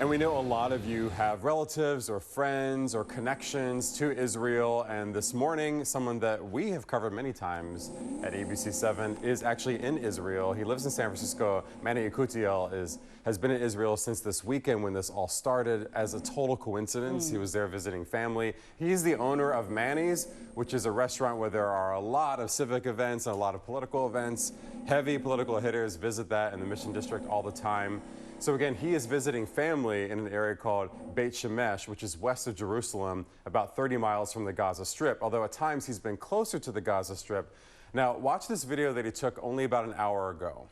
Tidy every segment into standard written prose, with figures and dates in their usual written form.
And we know a lot of you have relatives or friends or connections to Israel. And this morning, someone that we have covered many times at ABC7 is actually in Israel. He lives in San Francisco. Manny has been in Israel since this weekend when this all started. As a total coincidence, he was there visiting family. He's the owner of Manny's, which is a restaurant where there are a lot of civic events and a lot of political events. Heavy political hitters visit that in the Mission District all the time. So again, he is visiting family in an area called Beit Shemesh, which is west of Jerusalem, about 30 miles from the Gaza Strip, although at times he's been closer to the Gaza Strip. Now, watch this video that he took only about an hour ago.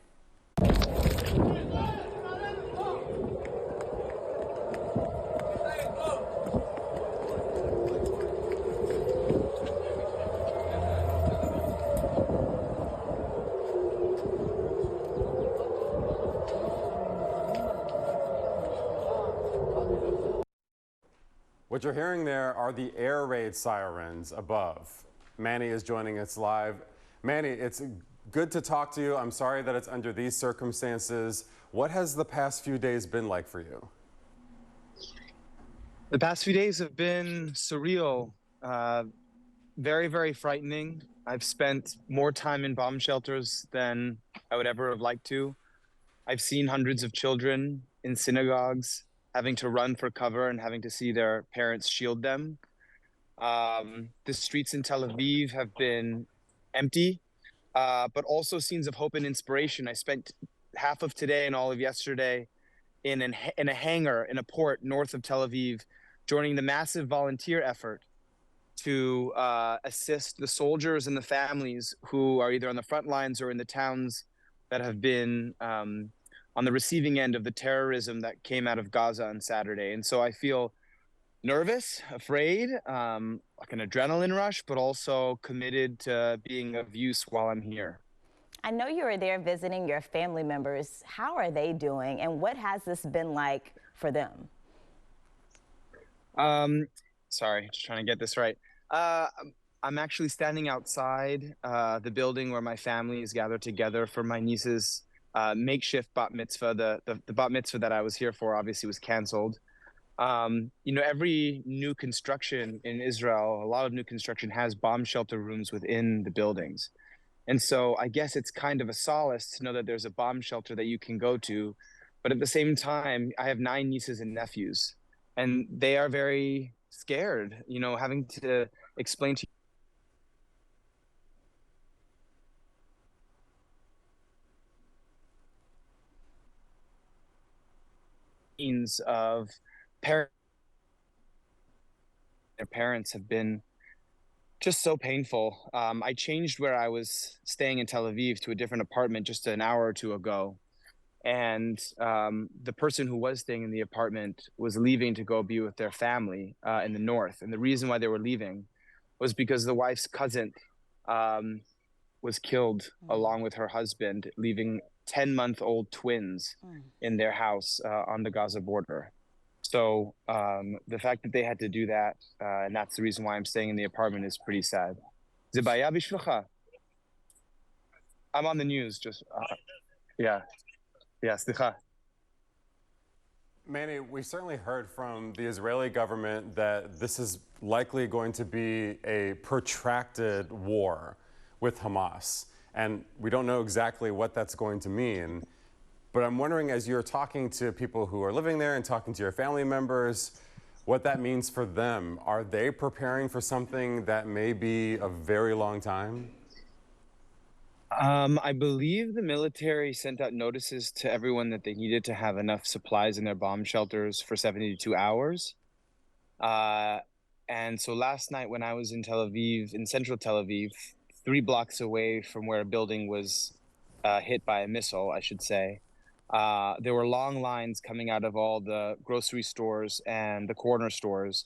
What you're hearing there are the air raid sirens above. Manny is joining us live. Manny, it's good to talk to you. I'm sorry that it's under these circumstances. What has the past few days been like for you? The past few days have been surreal, very, very frightening. I've spent more time in bomb shelters than I would ever have liked to. I've seen hundreds of children in synagogues having to run for cover and having to see their parents shield them. The streets in Tel Aviv have been empty, but also scenes of hope and inspiration. I spent half of today and all of yesterday in a hangar in a port north of Tel Aviv, joining the massive volunteer effort to assist the soldiers and the families who are either on the front lines or in the towns that have been on the receiving end of the terrorism that came out of Gaza on Saturday. And so I feel nervous, afraid, like an adrenaline rush, but also committed to being of use while I'm here. I know you were there visiting your family members. How are they doing, and what has this been like for them? Sorry, just trying to get this right. I'm actually standing outside the building where my family is gathered together for my niece's makeshift bat mitzvah. The bat mitzvah that I was here for obviously was canceled. You know, every new construction in Israel, a lot of new construction has bomb shelter rooms within the buildings. And so I guess it's kind of a solace to know that there's a bomb shelter that you can go to. But at the same time, I have 9 nieces and nephews, and they are very scared, you know, having to explain to of their parents have been just so painful. I changed where I was staying in Tel Aviv to a different apartment just an hour or two ago. And the person who was staying in the apartment was leaving to go be with their family in the north. And the reason why they were leaving was because the wife's cousin was killed along with her husband, leaving 10-month-old twins in their house on the Gaza border. So the fact that they had to do that, and that's the reason why I'm staying in the apartment, is pretty sad. Zibaya bishvilcha. I'm on the news, just, yeah. Yeah, slicha. Manny, we certainly heard from the Israeli government that this is likely going to be a protracted war with Hamas. And we don't know exactly what that's going to mean. But I'm wondering, as you're talking to people who are living there and talking to your family members, what that means for them. Are they preparing for something that may be a very long time? I believe the military sent out notices to everyone that they needed to have enough supplies in their bomb shelters for 72 hours. And so last night when I was in Tel Aviv, in central Tel Aviv, 3 blocks away from where a building was hit by a missile, I should say, there were long lines coming out of all the grocery stores and the corner stores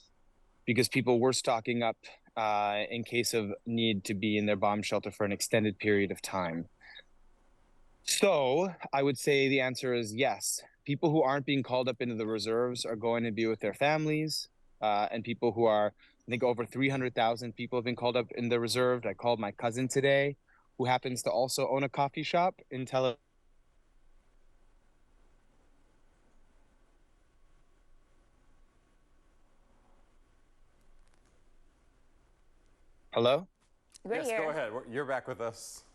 because people were stocking up in case of need to be in their bomb shelter for an extended period of time. So I would say the answer is yes. People who aren't being called up into the reserves are going to be with their families, and people who are, I think over 300,000 people have been called up in the reserve. I called my cousin today, who happens to also own a coffee shop in Tel Aviv. Hello? We're Yes, here. go ahead. You're back with us.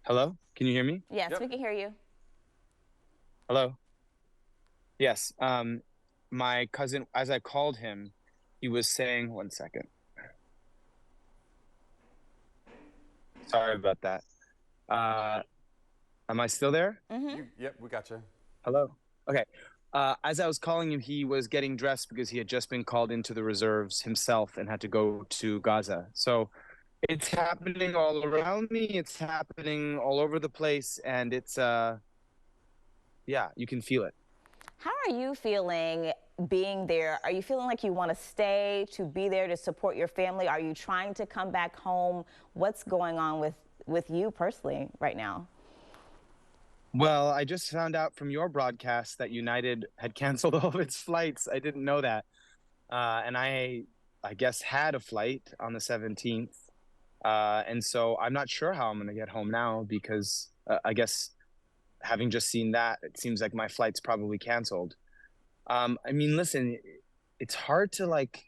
Hello? Can you hear me? Yes, Yep. we can hear you. Hello? Yes. My cousin, as I called him, he was saying, one second. Sorry about that. Am I still there? Yep, we got you. Hello? Okay. As I was calling him, he was getting dressed because he had just been called into the reserves himself and had to go to Gaza. So it's happening all around me. It's happening all over the place. And it's, yeah, you can feel it. How are you feeling being there? Are you feeling like you want to stay, to be there to support your family? Are you trying to come back home? What's going on with you personally right now? Well, I just found out from your broadcast that United had canceled all of its flights. I didn't know that. And I guess, had a flight on the 17th. And so I'm not sure how I'm going to get home now because I guess having just seen that, it seems like my flight's probably canceled. I mean, listen, it's hard to like,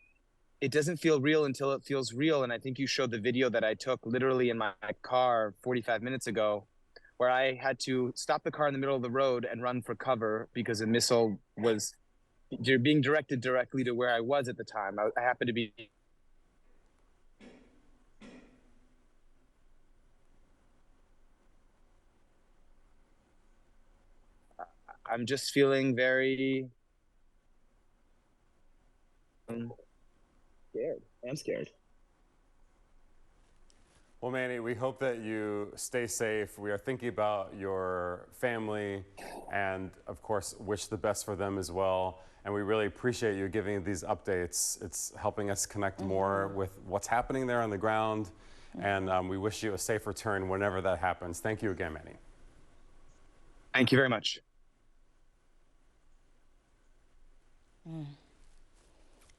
it doesn't feel real until it feels real. And I think you showed the video that I took literally in my car 45 minutes ago, where I had to stop the car in the middle of the road and run for cover because a missile was being directed directly to where I was at the time. I happened to be. I'm just feeling very scared. I'm scared. Well, Manny, we hope that you stay safe. We are thinking about your family and, of course, wish the best for them as well. And we really appreciate you giving these updates. It's helping us connect more with what's happening there on the ground. And we wish you a safe return whenever that happens. Thank you again, Manny. Thank you very much.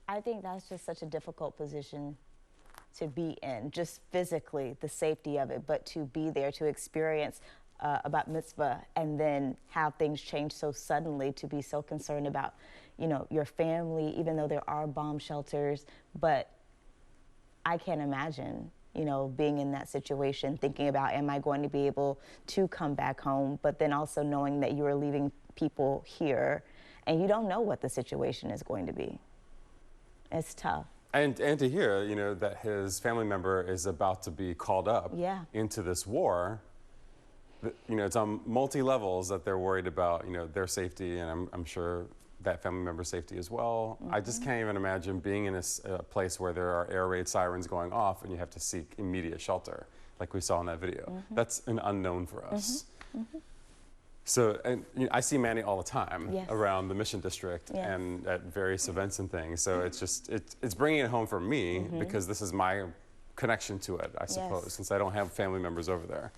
I think that's just such a difficult position to be in, just physically, the safety of it, but to be there, to experience a bat mitzvah and then have things change so suddenly, to be so concerned about, you know, your family, even though there are bomb shelters. But I can't imagine, you know, being in that situation, thinking about, am I going to be able to come back home? But then also knowing that you are leaving people here and you don't know what the situation is going to be. It's tough. And to hear, you know, that his family member is about to be called up into this war. You know, it's on multi levels that they're worried about, you know, their safety, and I'm sure that family member's safety as well. I just can't even imagine being in a place where there are air raid sirens going off and you have to seek immediate shelter, like we saw in that video. That's an unknown for us. So, and you know, I see Manny all the time around the Mission District and at various events and things. So it's just, it's bringing it home for me because this is my connection to it, I suppose, since I don't have family members over there.